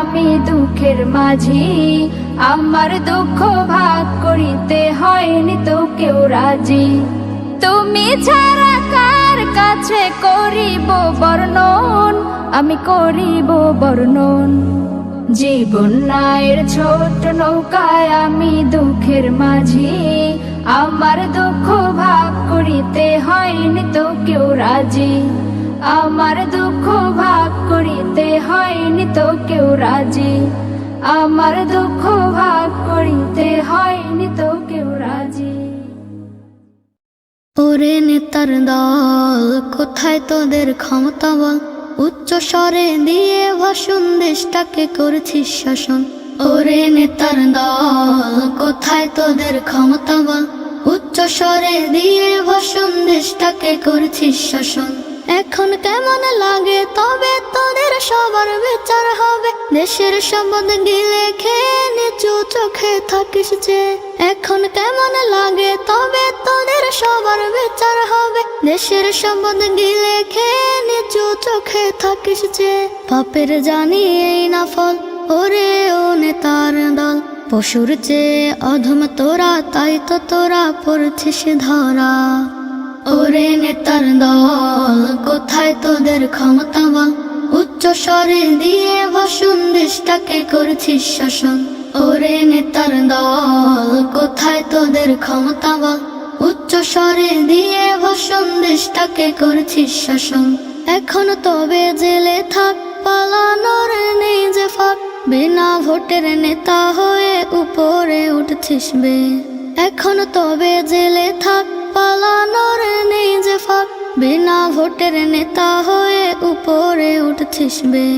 আমি দুঃখের মাঝি, আমার দুঃখ ভাগ করিতে হয়নি তো কেউ রাজি। তুমি ছাড়া কার কাছে করিব বর্ণন, আমি করিব বর্ণন। জীবন নায়ের ছোট নৌকায় আমি দুঃখের মাঝি, আমার দুঃখ ভাগ করিতে হয়নি তো কেউ রাজি। আমার দুঃখ ভাগ করিতে হয়নি তো কেউ রাজি, আমার দুঃখ ভাগ করিতে হয়নি তো কেউ রাজি। ওরে নেতার দল, কোথায় তোদের ক্ষমতা বল? উচ্চ স্বরে দিয়ে ভাষণ দেশটাকে করেছিস শাসন। ওরে নেতার দল, কোথায় তোদের ক্ষমতা বল? উচ্চ স্বরে দিয়ে ভাষণ দেশটাকে করেছিস শাসন। এখন কেমন লাগে তবে তোদের সবার বিচার হবে? দেশের সম্পদ গিলে খেয়ে নিচু চোখে থাকিস যে। এখন কেমন লাগে তবে তোদের সবার বিচার হবে? দেশের সম্পদ গিলে খেয়ে নিচু চোখে থাকিস যে। পাপের জানি এই না ফল, ওরে ও নেতার দল। পশুর চেয়ে অধম তোরা, তাই তো তোরা পড়ছিস ধরা। ওরে নেতার দল, কোথায় তোদের ক্ষমতা বল? উচ্চ স্বরে দিয়ে ভাষণ দেশটাকে করছিস শাসন। ওরে নেতার দল, কোথায় তোদের ক্ষমতা বল? উচ্চ স্বরে দিয়ে ভাষণ দেশটাকে করছিস শাসন। এখন তবে জেলে থাক, পালানোর নেই যে ফাঁক। বিনা ভোটের নেতা হয়ে উপরে উঠছিস বে। এখন তবে জেলে থাক, পালানোর নেই যে ফাঁক। বিনা ভোটের নেতা হয়ে উপরে উঠছিস বে।